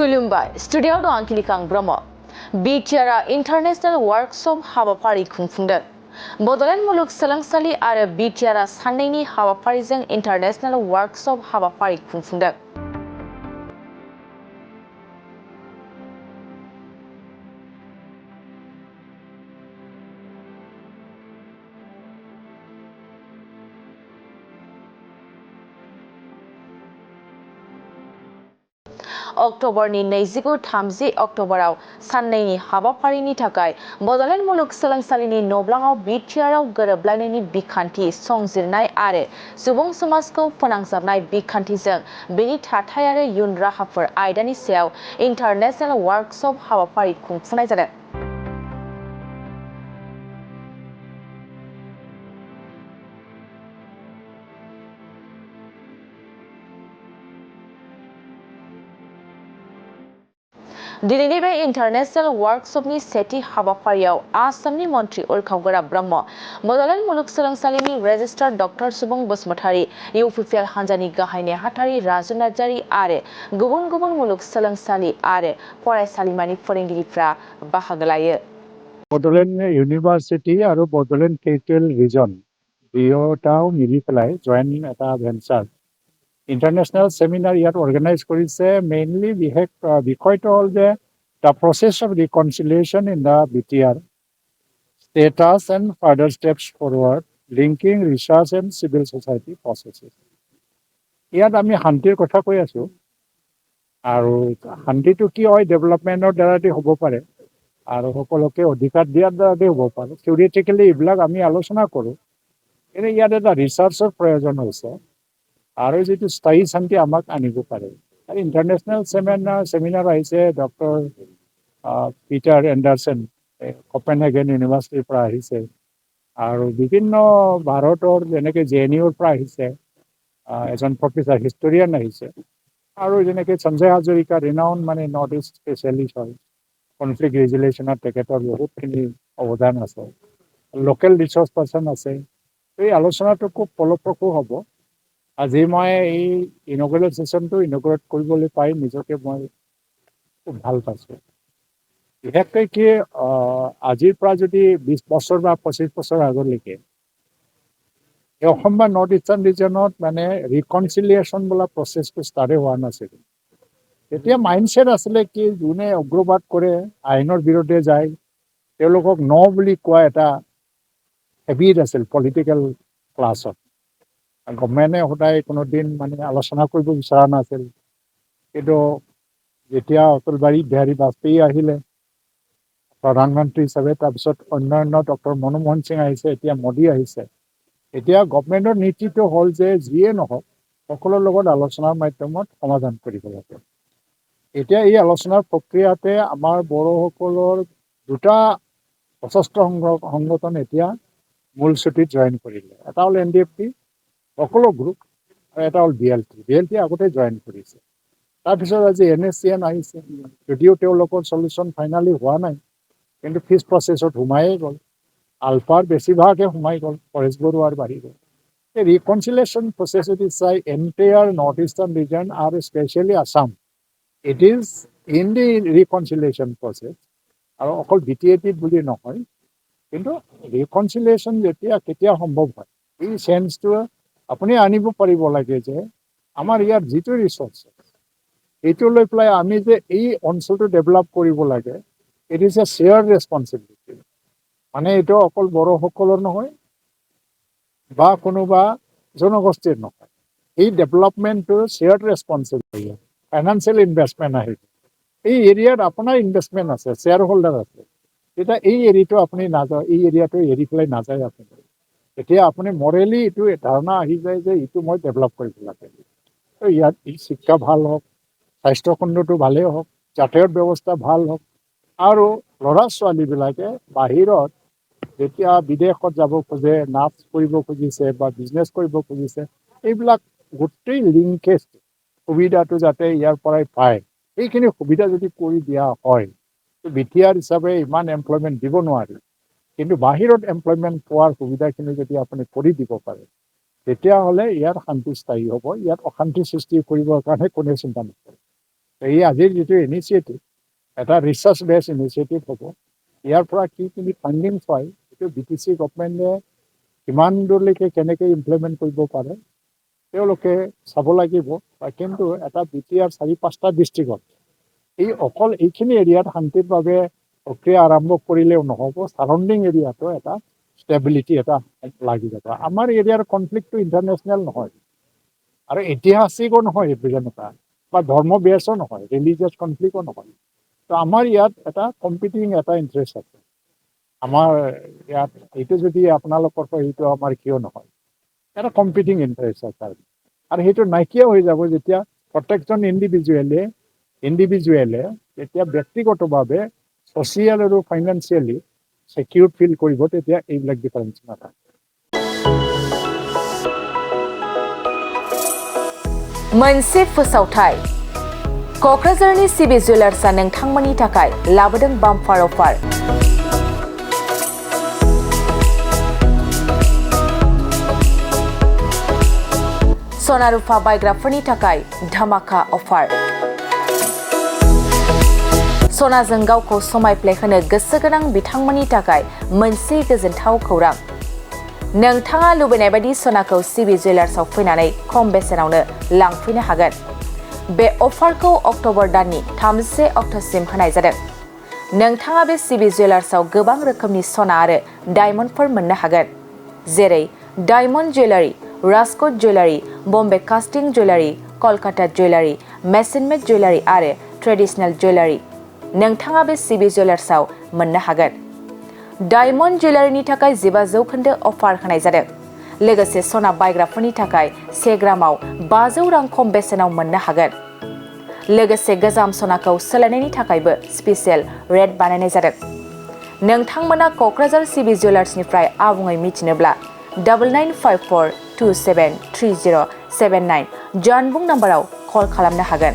खुलुमबाय स्टुडिय'आव दं आंखिलिकां ब्रह्म BTR इन्टारनेशनेल वर्कशप हाबाफारि खुंफुंदों बड'लेण्ड मुलुगसोलोंसालि आरो BTR साननैनि हाबाफारिजों इन्टारनेशनेल वर्कशप हाबाफारि खुंफुंदों अक्ट'बरनि 29-30 अक्ट'बराव साननैनि हाबाफारिनि थाखाय बड'लेण्ड मुलुगसोलोंसालिनि न'ब्लाङाव BTRआव गोरोबलायनायनि बिखान्थि संजिरनाय आरो सुबुं समाजखौ फोनांजाबनाय बिखान्थिजों बेनि थाथाय आरो इयुन राहाफोर आयदानि सायाव इन्टारनेशनेल वर्कशप हाबाफारि खुंफुंनाय जादों। दिनैनि बे इन्टारनेशनेल वर्कशपनि सेथि हाबाफारियाव आसामनि मन्त्रि उरखावगोरा ब्रह्म, बड'लेण्ड मुलुगसोलोंसालिनि रेजिस्ट्रार डक्टर सुबुं बसुमतारी, UPPL हान्जानि गाहाय नेहाथारि राजु नार्जारी आरो गुबुन गुबुन मुलुगसोलोंसालि आरो फरायसालिमानि फोरोंगिरिफ्रा बाहागो लायो। बड'लेण्ड इउनिभार्सिटी आरो बड'लेण्ड टेरिटरियेल रिजन दुयोटाও मिলি পেলাই জয়েন্ট এটা ভেঞ্চাৰ ইণ্টাৰনেশ্যনেল সেমিনাৰ ইয়াত অৰ্গেনাইজ কৰিছে। মেইনলি বিষয়টো হ'ল যে the process of reconciliation in the BTR status and further steps forward linking research and civil society processes. ইয়াত আমি শান্তিৰ কথা কৈ আছোঁ আৰু শান্তিটো কি হয় ডেভেলপমেণ্টৰ দ্বাৰাদি হ'ব পাৰে আৰু সকলোকে অধিকাৰ দিয়াৰ দ্বাৰাদি হ'ব পাৰে। থিয়ৰিটিকেলি এইবিলাক আমি আলোচনা কৰোঁ, কিন্তু ইয়াত এটা ৰিচাৰ্চৰ প্ৰয়োজন হৈছে আৰু যিটো স্থায়ী শান্তি আমাক আনিব পাৰে। আৰু ইণ্টাৰনেশ্যনেল চেমিনাৰ আহিছে ডক্টৰ পিটাৰ এণ্ডাৰছন কপেনহেগেন ইউনিভাৰ্চিটিৰ পৰা আহিছে আৰু বিভিন্ন ভাৰতৰ যেনেকৈ JNUৰ পৰা আহিছে এজন প্ৰফেচাৰ হিষ্টৰিয়ান আহিছে আৰু যেনেকৈ সঞ্জয় হাজৰিকা ৰিনাউন মানে নৰ্থ ইষ্ট স্পেচিয়েলিষ্ট হয়, কনফ্লিক্ট ৰেজুলেশ্যনত তেখেতৰ বহুতখিনি অৱদান আছে, লোকেল ৰিচৰ্চ পাৰ্চন আছে। এই আলোচনাটো খুব ফলপ্ৰসূ হ'ব। আজি মই এই ইনগুৰেল ছেশ্যনটো ইনগুৰেট কৰিবলৈ পাই নিজকে মই খুব ভাল পাইছোঁ। বিশেষকৈ কি আজিৰ পৰা যদি 20 বছৰ বা 25 বছৰ আগলৈকে এই অসম বা নৰ্থ ইষ্টাৰ্ণ ৰিজনত মানে ৰিকনচিলিয়েশ্যন বোলা প্ৰচেছটো ষ্টাৰ্টে হোৱা নাছিল। তেতিয়া মাইণ্ডছেট আছিলে কি যোনে উগ্ৰবাদ কৰে, আইনৰ বিৰুদ্ধে যায়, তেওঁলোকক বুলি কোৱা এটা হেবিট আছিল পলিটিকেল ক্লাছত। গভৰ্ণমেণ্টে সদায় কোনোদিন মানে আলোচনা কৰিব বিচৰা নাছিল, কিন্তু যেতিয়া অটল বিহাৰী বাজপেয়ী আহিলে প্ৰধানমন্ত্ৰী হিচাপে, তাৰপিছত অন্যান্য ডক্টৰ মনমোহন সিং আহিছে, এতিয়া মোদী আহিছে, এতিয়া গভৰ্ণমেণ্টৰ নীতিটো হ'ল যে যিয়ে নহওক সকলোৰ লগত আলোচনাৰ মাধ্যমত সমাধান কৰিব লাগে। এতিয়া এই আলোচনাৰ প্ৰক্ৰিয়াতে আমাৰ বড়োসকলৰ দুটা সশস্ত্ৰ সংগঠন এতিয়া মূলসুঁতিত জইন কৰিলে। এটা হ'ল NDFT সকলো গ্ৰুপ আৰু এটা হ'ল BLT আগতে জইন কৰিছে। তাৰপিছত আজি NSCN আহিছে, যদিও তেওঁলোকৰ চলিউশ্যন ফাইনেলি হোৱা নাই, কিন্তু ফিজ প্ৰচেছত সোমায়েই গ'ল। আলফাৰ বেছিভাগে সোমাই গ'ল, পৰেশ বৰুৱাৰ বাঢ়ি গ'ল। এই ৰিকনচিলিয়েশ্যন প্ৰচেছ যদি চাই এণ্টায়াৰ নৰ্থ ইষ্টাৰ্ণ ৰিজন আৰু specially Assam, it is in the reconciliation process. আৰু অকল BTAT বুলি নহয়, কিন্তু ৰিকনচিলিয়েশ্যন কেতিয়া সম্ভৱ হয়, এই চেঞ্জটো আপুনি আনিব পাৰিব লাগে যে আমাৰ ইয়াত যিটো ৰিচৰ্চ এইটো লৈ পেলাই আমি যে এই অঞ্চলটো ডেভেলপ কৰিব লাগে, it is a shared responsibility. মানে এইটো অকল বড়োসকলৰ নহয় বা কোনোবা জনগোষ্ঠীৰ নহয়, এই ডেভেলপমেণ্টটো শ্বেয়াৰ্ড ৰেছপনচিবিলিটি। ফাইনেন্সিয়েল ইনভেষ্টমেণ্ট আহিব, এই এৰিয়াত আপোনাৰ ইনভেষ্টমেণ্ট আছে, শ্বেয়াৰ হোল্ডাৰ আছে, তেতিয়া এই এৰিয়াটো আপুনি নাযায়, এই এৰিয়াটো এৰি পেলাই নাযায় আপুনি। এতিয়া আপুনি মৰেলি এইটো ধাৰণা আহি যায় যে এইটো মই ডেভেলপ কৰিব লাগে। ইয়াত শিক্ষা ভাল হওক, স্বাস্থ্য খণ্ডটো ভালেই হওক, যাতায়াত ব্যৱস্থা ভাল হওক, আৰু ল'ৰা ছোৱালীবিলাকে বাহিৰত যেতিয়া বিদেশত যাব খোজে, নাচ কৰিব খুজিছে বা বিজনেছ কৰিব খুজিছে, এইবিলাক গোটেই লিংকেজ সুবিধাটো যাতে ইয়াৰ পৰাই পায়, এইখিনি সুবিধা যদি কৰি দিয়া হয়, BTR হিচাপে ইমান এমপ্লয়মেণ্ট দিব নোৱাৰি, কিন্তু বাহিৰত এমপ্লয়মেণ্ট পোৱাৰ সুবিধাখিনি যদি আপুনি কৰি দিব পাৰে, তেতিয়াহ'লে ইয়াত শান্তি স্থায়ী হ'ব। ইয়াত অশান্তি সৃষ্টি কৰিবৰ কাৰণে কোনে চিন্তা নকৰে। এই আজিৰ যিটো ইনিচিয়েটিভ এটা ৰিচাৰ্চ বেছ ইনিচিয়েটিভ হ'ব ইয়াৰ পৰা কি ফাণ্ডিং পায় এইটো BTC গভৰ্ণমেণ্টে কিমান দূৰলৈকে কেনেকৈ ইমপ্লিমেণ্ট কৰিব পাৰে তেওঁলোকে চাব লাগিব কিন্তু এটা BTR 4-5টা ডিষ্ট্ৰিক্টত এই অকল এইখিনি এৰিয়াত শান্তিৰভাৱে প্ৰক্ৰিয়া আৰম্ভ কৰিলেও নহ'ব সাৰাউণ্ডিং এৰিয়াটো এটা ষ্টেবিলিটি এটা লাগি যাব আমাৰ এৰিয়াৰ কনফ্লিক্টটো ইণ্টাৰনেশ্যনেল নহয় আৰু ঐতিহাসিকো নহয় ৰিজন এটা বা ধৰ্ম বেছও নহয় ৰিলিজিয়াছ কনফ্লিক্টও নহয় তো আমাৰ ইয়াত এটা কম্পিটিং এটা ইণ্টাৰেষ্ট আছে আমাৰ ইয়াত এইটো যদি আপোনালোকৰ সেইটো আমাৰ কিয় নহয় এটা কম্পিটিং ইণ্টাৰেষ্ট আছে আৰু সেইটো নাইকিয়া হৈ যাব যেতিয়া প্ৰত্যেকজন ইণ্ডিভিজুৱেলে যেতিয়া ব্যক্তিগতভাৱে ছ'চিয়েল আৰু ফাইনেন্সিয়েলি সেক্যুৰ ফিল কৰিব তেতিয়া এইবিলাক ডিফাৰেঞ্চ নাথাকে मोनसे फोसावथाय क'क्राझारनि सिबि जुवेलार्सआ नोंथांमोननि थाखाय लाबोदों बाम्पार अफार सना रुफा बायग्राफोरनि थाखाय धमाका अफार सनाजों गावखौ समायफ्लेहोनो गोसो गोनां बिथांमोननि थाखाय मोनसे गोजोनथाव खौरां नोंथाङा लुबैनाय बायदि सनाखौ सिबि जुवेलार्सआव फैनानै खम बेसेनावनो लांफैनो हागोन बे अफारखौ अक्ट'बर दाननि 31 अक्ट'सिम होनाय जादों नोंथाङा बे सिबि जुवेलार्सआव गोबां रोखोमनि सना आरो डायमन्डफोर मोननो हागोन जेरै diamond jewellery Rajkot jewellery Bombay casting jewellery Kolkata jewellery machine made jewellery आरो ट्रेडिशनेल जुवेलारि नोंथाङा बे सिबि जुवेलार्सआव मोननो हागोन डायमन्ड जुवेलारिनि थाखाय 15% अफार होनाय जादों लोगोसे सना बायग्राफोरनि थाखाय 1 ग्रामाव 500 रां खम बेसेनाव मोननो हागोन लोगोसे गोजाम सनाखौ सोलायनायनि थाखायबो स्पेशल रेट बानायनाय जादों नोंथांमोना क'क्राझार सिबि जुवेलार्सनिफ्राय आबुङै मिथिनोब्ला 9954273079 जानबुं नाम्बाराव कल खालामनो हागोन